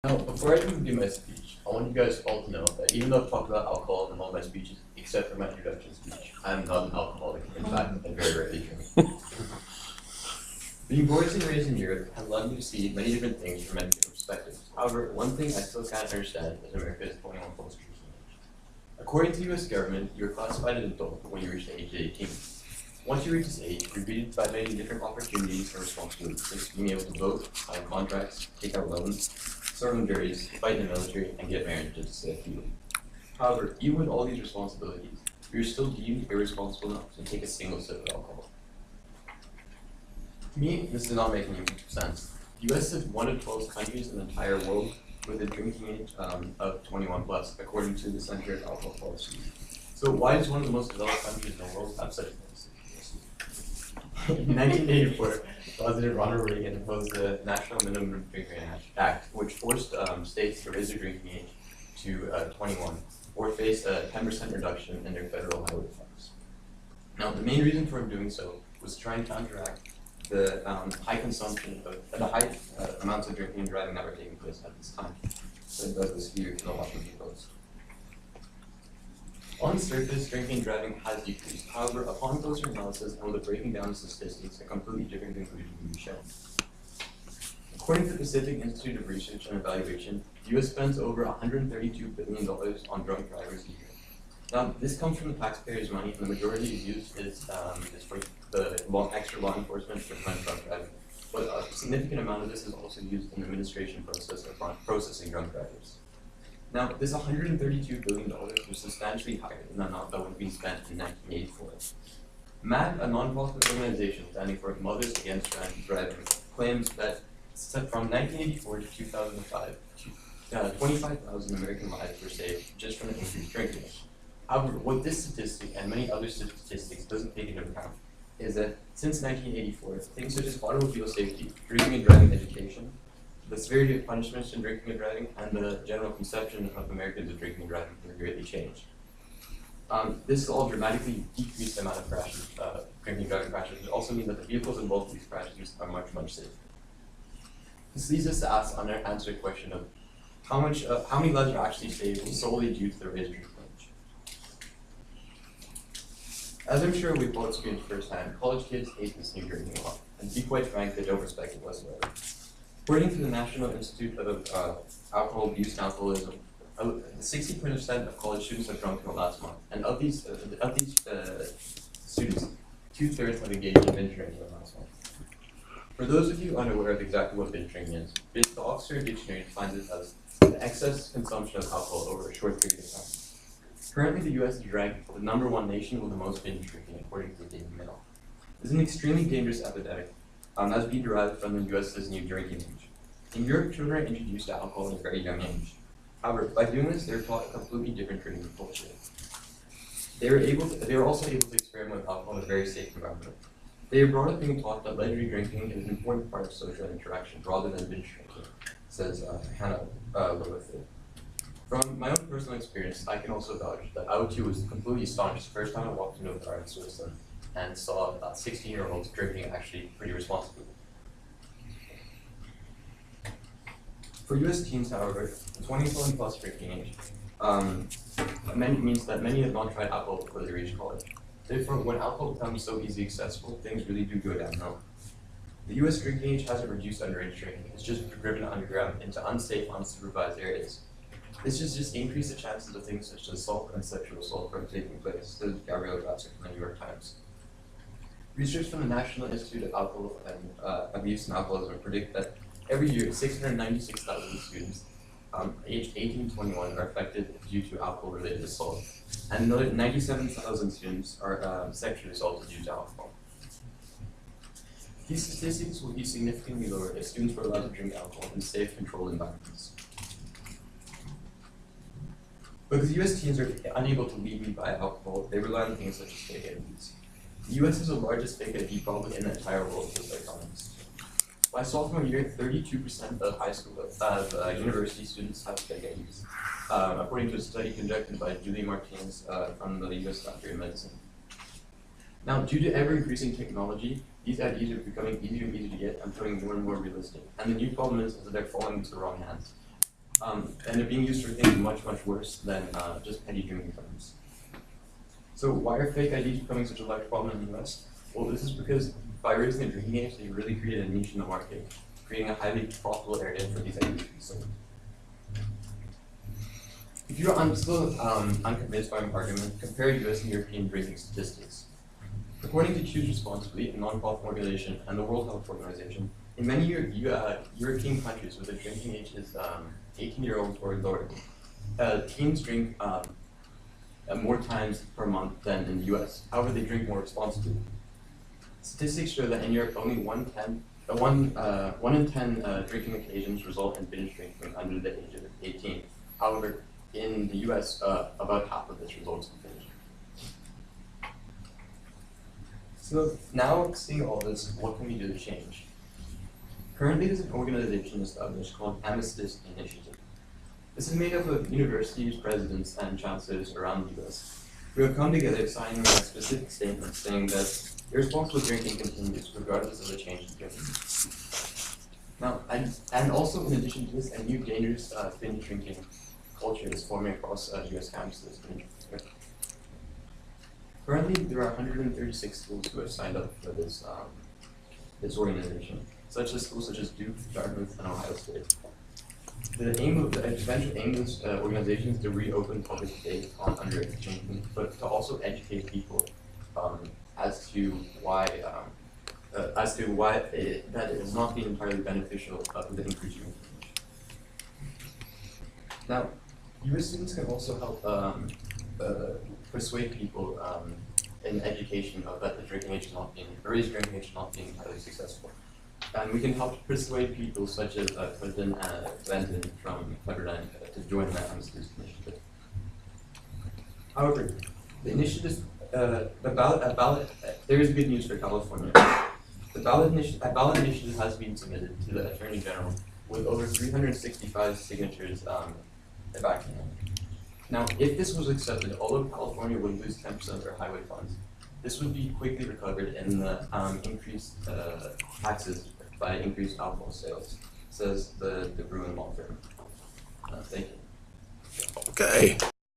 Now, before I even begin my speech, I want you guys all to know that even though I've talked about alcohol in all my speeches, except for my introduction speech, I'm not an alcoholic. In fact, I very rarely drink. Being born and raised in Europe has allowed me to see many different things from many different perspectives. However, one thing I still can't understand is America's 21 plus drinking age. According to the US government, you're classified as an adult when you reach the age of 18. Once you reach this age, you're greeted by many different opportunities and responsibilities, such as being able to vote, sign contracts, take out loans, serve in juries, fight in the military, and get married, just to say a few. However, even with all these responsibilities, you're still deemed irresponsible enough to take a single sip of alcohol. To me, this does not make any sense. The US is one of 12 countries in the entire world with a drinking age of 21 plus, according to the Center of Alcohol Policy. So why does one of the most developed countries in the world have such a policy? In 1984, President Ronald Reagan imposed the National Minimum Drinking Act, which forced states to raise their drinking age to 21, or face a 10% reduction in their federal highway tax. Now, the main reason for him doing so was to try and counteract the high consumption of the high amounts of drinking and driving that were taking place at this time. So it does this here in the Washington Post. On the surface, drinking and driving has decreased. However, upon closer analysis and with a breaking down of statistics, a completely different conclusion can be shown. According to the Pacific Institute of Research and Evaluation, the US spends over $132 billion on drunk drivers a year. Now, this comes from the taxpayers' money, and the majority is used for the extra law enforcement to prevent drunk driving. But a significant amount of this is also used in the administration process of processing drunk drivers. Now, this $132 billion was substantially higher than the amount that would be spent in 1984. MAD, a non-profit organization standing for Mothers Against Drunk Driving, claims that from 1984 to 2005, 25,000 American lives were saved just from the increased drinking. However, what this statistic and many other statistics doesn't take into account is that since 1984, things such as automobile safety, drinking and driving education, the severity of punishments in drinking and driving, and the general conception of Americans of drinking and driving have greatly changed. This has all dramatically decreased the amount of crashes, drinking and driving crashes, which also means that the vehicles involved in these crashes are much, much safer. This leads us to answer the question of how many lives are actually saved solely due to the raised drinking age. As I'm sure we've both experienced firsthand, college kids hate this new drinking law, and to be quite frank, they don't respect it whatsoever. According to the National Institute of Alcohol Abuse and Alcoholism, 60% of college students have drunk in the last month, and of these students, 2/3 have engaged in binge drinking in the last month. For those of you unaware of exactly what binge drinking is, the Oxford Dictionary defines it as the excess consumption of alcohol over a short period of time. Currently, the U.S. is ranked the #1 nation with the most binge drinking, according to the Daily Mail. This is an extremely dangerous epidemic. That's being derived from the U.S.'s new drinking age. In Europe, children are introduced to alcohol at a very young age. However, by doing this, they're taught a completely different drinking culture. They are also able to experiment with alcohol in a very safe environment. They are brought up being taught that leisurely drinking is an important part of social interaction rather than binge drinking, says Hannah Lewis. From my own personal experience, I can also vouch that I too was completely astonished the first time I walked into a bar in Switzerland and saw 16-year-olds drinking actually pretty responsibly. For US teens, however, the 21 plus drinking age means that many have not tried alcohol before they reach college. Therefore, when alcohol becomes so easily accessible, things really do go downhill. The US drinking age hasn't reduced underage drinking, it's just driven underground into unsafe, unsupervised areas. This has just increased the chances of things such as assault and sexual assault from taking place, says Gabrielle Grassick from the New York Times. Research from the National Institute of Alcohol and Abuse and Alcoholism predict that every year 696,000 students aged 18 to 21 are affected due to alcohol-related assault, and another 97,000 students are sexually assaulted due to alcohol. These statistics will be significantly lower if students were allowed to drink alcohol in safe, controlled environments. Because US teens are unable to legally buy alcohol, they rely on things such as fake IDs. The US is the largest fake ID problem in the entire world, says economists. By sophomore year, 32% of high school university students have fake IDs, according to a study conducted by Julie Martinez from the US Doctor of Medicine. Now, due to ever-increasing technology, these IDs are becoming easier and easier to get and becoming more and more realistic. And the new problem is that they're falling into the wrong hands. and they're being used for things much, much worse than just petty drinking crimes. So why are fake IDs becoming such a large problem in the US? Well, this is because by raising the drinking age, they really created a niche in the market, creating a highly profitable area for these IDs to be sold. If you're still unconvinced by my argument, compare US and European drinking statistics. According to Choose Responsibly, a non-profit organization, and the World Health Organization, in many European countries where the drinking age is 18-year-olds or lower, teens drink more times per month than in the US. However, they drink more responsibly. Statistics show that in Europe, only 1 in 10 drinking occasions result in binge drinking under the age of 18. However, in the US, about half of this results in binge. So now, seeing all this, what can we do to change? Currently, there's an organization established called Amicus Initiative. This is made up of universities, presidents, and chancellors around the US who have come together signing a specific statement saying that irresponsible drinking continues regardless of the change in drinking. Now, and also in addition to this, a new dangerous binge drinking culture is forming across US campuses. Currently, there are 136 schools who have signed up for this organization, such as schools such as Duke, Dartmouth, and Ohio State. The eventual aim of this organization is to reopen public debate on underage drinking, but to also educate people as to why that it has not been entirely beneficial with the increased drinking age. Now, US students can also help persuade people in education that the drinking age is not being, or raised drinking age is not being entirely successful. And we can help persuade people such as Clinton and Glendon from Pepperdine to join the Amicus Initiative. However, the initiative, there is good news for California. A ballot initiative has been submitted to the Attorney General with over 365 signatures backing it. Now, if this was accepted, all of California would lose 10% of their highway funds. This would be quickly recovered in the increased taxes by increased alcohol sales, says the Bruin law firm. Thank you. Okay.